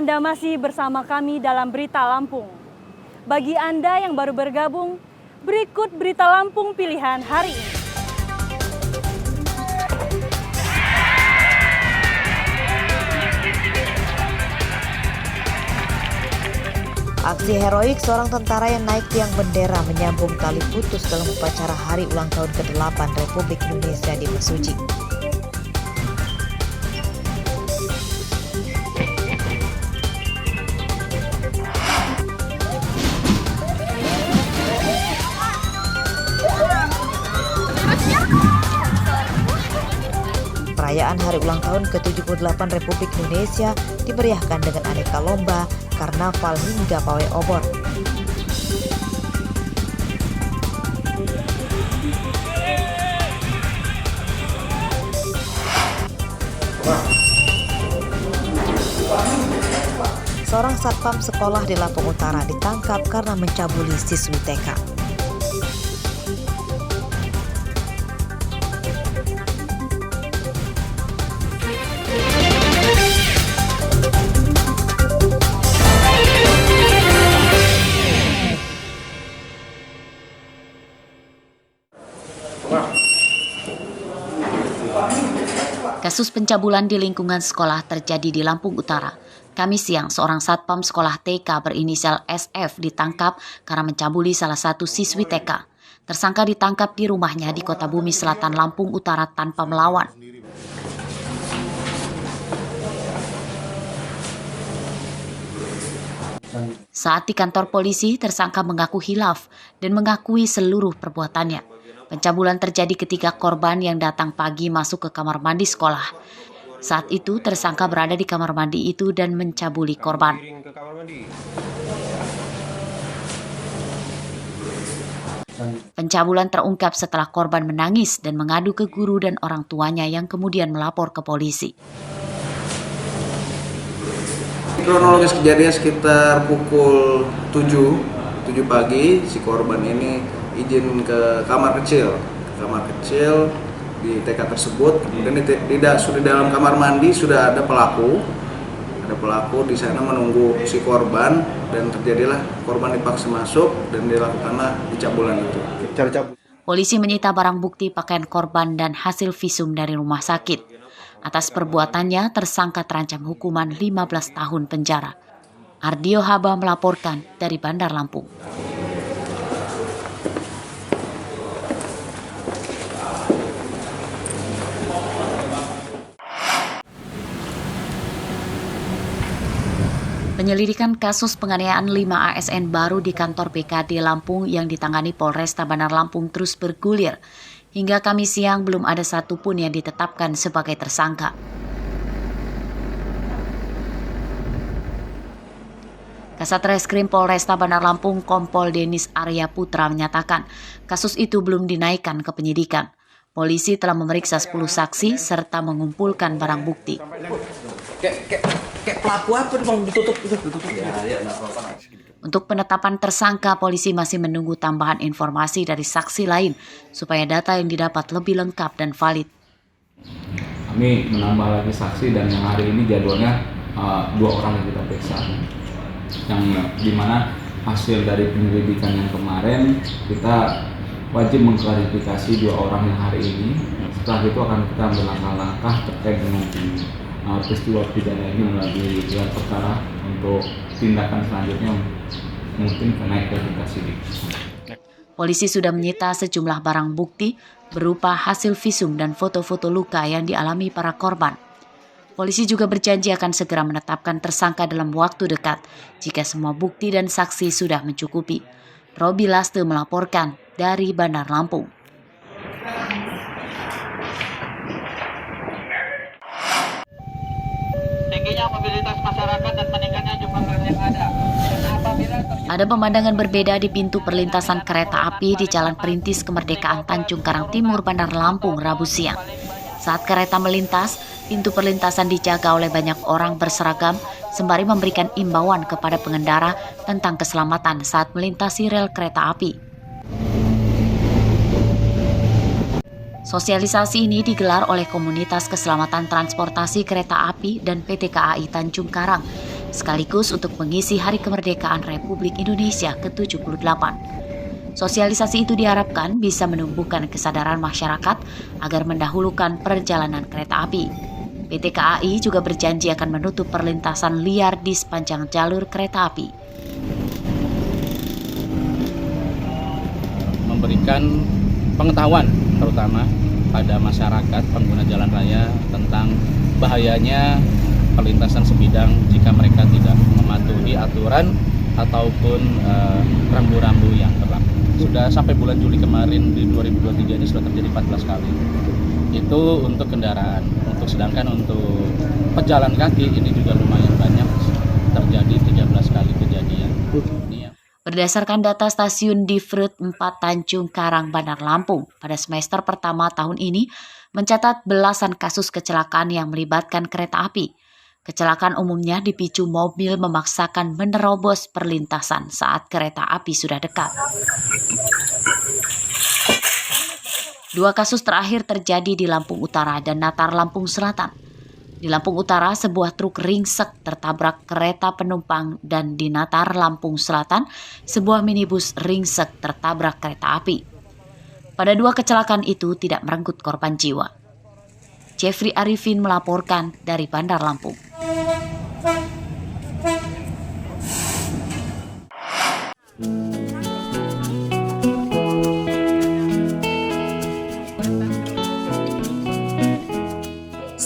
Anda masih bersama kami dalam Berita Lampung. Bagi Anda yang baru bergabung, berikut Berita Lampung pilihan hari ini. Aksi heroik seorang tentara yang naik tiang bendera menyambung tali putus dalam upacara hari ulang tahun ke-8 Republik Indonesia di Mesuji. Perayaan hari ulang tahun ke-78 Republik Indonesia dimeriahkan dengan aneka lomba, karnaval hingga pawai obor. Seorang satpam sekolah di Lampung Utara ditangkap karena mencabuli siswi TK. Kasus pencabulan di lingkungan sekolah terjadi di Lampung Utara. Kamis siang, seorang satpam sekolah TK berinisial SF ditangkap karena mencabuli salah satu siswi TK. Tersangka ditangkap di rumahnya di Kota Bumi Selatan, Lampung Utara tanpa melawan. Saat di kantor polisi, tersangka mengaku hilaf dan mengakui seluruh perbuatannya. Pencabulan terjadi ketika korban yang datang pagi masuk ke kamar mandi sekolah. Saat itu tersangka berada di kamar mandi itu dan mencabuli korban. Pencabulan terungkap setelah korban menangis dan mengadu ke guru dan orang tuanya yang kemudian melapor ke polisi. Kronologis kejadian sekitar pukul 7 pagi, si korban ini izin ke kamar kecil di TK tersebut. Kemudian sudah dalam kamar mandi sudah ada pelaku di sana menunggu si korban, dan terjadilah korban dipaksa masuk dan dilakukanlah pencabulan itu. Polisi menyita barang bukti pakaian korban dan hasil visum dari rumah sakit. Atas perbuatannya, tersangka terancam hukuman 15 tahun penjara. Ardio Haba melaporkan dari Bandar Lampung. Penyelidikan kasus penganiayaan 5 ASN baru di kantor BKD Lampung yang ditangani Polresta Bandar Lampung terus bergulir. Hingga Kamis siang belum ada satupun yang ditetapkan sebagai tersangka. Kasat Reskrim Polresta Bandar Lampung Kompol Denis Arya Putra menyatakan kasus itu belum dinaikkan ke penyidikan. Polisi telah memeriksa 10 saksi serta mengumpulkan barang bukti. Kayak pelaku apa dong ditutup. Untuk penetapan tersangka, polisi masih menunggu tambahan informasi dari saksi lain supaya data yang didapat lebih lengkap dan valid. Kami menambah lagi saksi dan yang hari ini jadwalnya 2 orang yang kita periksa. Yang dimana hasil dari penyelidikan yang kemarin kita wajib mengklarifikasi 2 orang yang hari ini. Setelah itu akan kita ambil langkah-langkah terkait dengan peristiwa pidana ini melalui gelar perkara untuk tindakan selanjutnya mungkin naik verifikasi. Polisi sudah menyita sejumlah barang bukti berupa hasil visum dan foto-foto luka yang dialami para korban. Polisi juga berjanji akan segera menetapkan tersangka dalam waktu dekat jika semua bukti dan saksi sudah mencukupi. Robi Laste melaporkan dari Bandar Lampung. Tingginya mobilitas masyarakat dan meningkatnya jumlah rel yang ada. Ada pemandangan berbeda di pintu perlintasan kereta api di Jalan Perintis Kemerdekaan Tanjung Karang Timur, Bandar Lampung, Rabu siang. Saat kereta melintas, pintu perlintasan dijaga oleh banyak orang berseragam sembari memberikan imbauan kepada pengendara tentang keselamatan saat melintasi rel kereta api. Sosialisasi ini digelar oleh Komunitas Keselamatan Transportasi Kereta Api dan PT KAI Tanjung Karang sekaligus untuk mengisi Hari Kemerdekaan Republik Indonesia ke-78. Sosialisasi itu diharapkan bisa menumbuhkan kesadaran masyarakat agar mendahulukan perjalanan kereta api. PT KAI juga berjanji akan menutup perlintasan liar di sepanjang jalur kereta api. Memberikan pengetahuan terutama pada masyarakat pengguna jalan raya tentang bahayanya perlintasan sebidang jika mereka tidak mematuhi aturan ataupun rambu-rambu yang berlaku. Sudah sampai bulan Juli kemarin di 2023 ini sudah terjadi 14 kali. Itu untuk kendaraan. Sedangkan untuk pejalan kaki ini juga lumayan banyak, terjadi 13 kali kejadian. Berdasarkan data stasiun Diffrut 4 Tanjung Karang, Bandar Lampung, pada semester pertama tahun ini mencatat belasan kasus kecelakaan yang melibatkan kereta api. Kecelakaan umumnya dipicu mobil memaksakan menerobos perlintasan saat kereta api sudah dekat. 2 kasus terakhir terjadi di Lampung Utara dan Natar, Lampung Selatan. Di Lampung Utara, sebuah truk ringsek tertabrak kereta penumpang dan di Natar, Lampung Selatan, sebuah minibus ringsek tertabrak kereta api. Pada 2 kecelakaan itu tidak merenggut korban jiwa. Jeffrey Arifin melaporkan dari Bandar Lampung.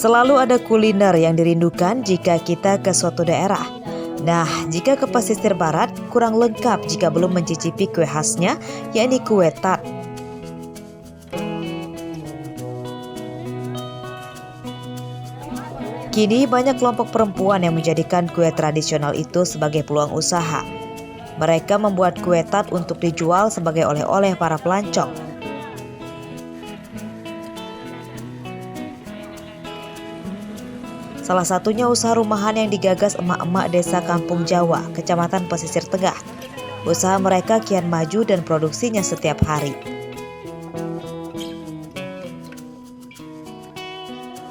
Selalu ada kuliner yang dirindukan jika kita ke suatu daerah. Nah, jika ke pesisir barat, kurang lengkap jika belum mencicipi kue khasnya, yakni kue tat. Kini banyak kelompok perempuan yang menjadikan kue tradisional itu sebagai peluang usaha. Mereka membuat kue tat untuk dijual sebagai oleh-oleh para pelancong. Salah satunya usaha rumahan yang digagas emak-emak desa Kampung Jawa, Kecamatan Pesisir Tengah. Usaha mereka kian maju dan produksinya setiap hari.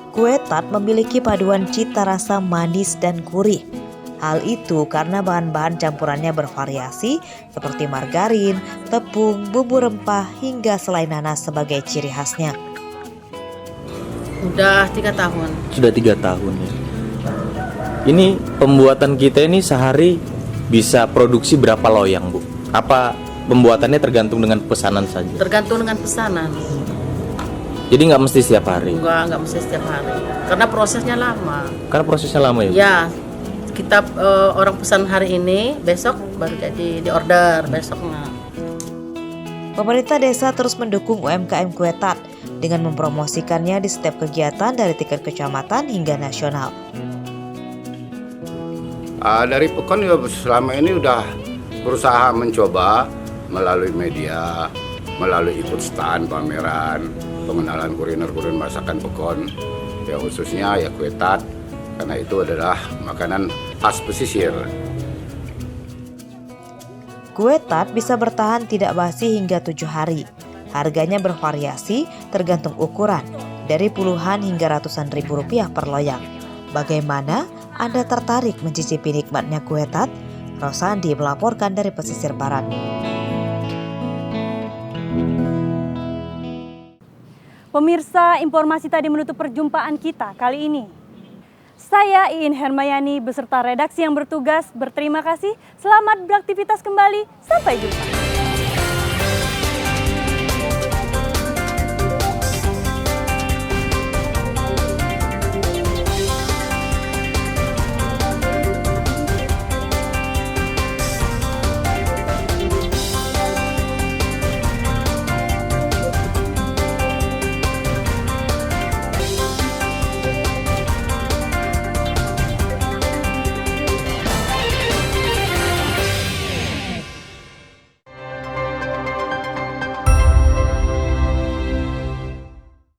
Kue tat memiliki paduan cita rasa manis dan gurih. Hal itu karena bahan-bahan campurannya bervariasi seperti margarin, tepung, bumbu rempah, hingga selai nanas sebagai ciri khasnya. Udah 3 tahun. Sudah 3 tahun ya. Ini pembuatan kita ini sehari bisa produksi berapa loyang, Bu? Apa pembuatannya tergantung dengan pesanan saja? Tergantung dengan pesanan. Jadi nggak mesti setiap hari? Nggak mesti setiap hari. Karena prosesnya lama. Karena prosesnya lama ya, Bu? Ya, kita orang pesan hari ini, besok baru jadi di order besoknya. Pemerintah desa terus mendukung UMKM kue tat dengan mempromosikannya di setiap kegiatan dari tingkat kecamatan hingga nasional. Dari Pekon ya selama ini udah berusaha mencoba melalui media, melalui ikut stand, pameran, pengenalan kuliner masakan Pekon, ya khususnya ya kue tat, karena itu adalah makanan khas pesisir. Kue tat bisa bertahan tidak basi hingga 7 hari. Harganya bervariasi tergantung ukuran, dari puluhan hingga ratusan ribu rupiah per loyang. Bagaimana Anda tertarik mencicipi nikmatnya kue tat? Rosandi melaporkan dari pesisir barat. Pemirsa, informasi tadi menutup perjumpaan kita kali ini. Saya Iin Hermayani beserta redaksi yang bertugas berterima kasih. Selamat beraktivitas kembali. Sampai jumpa.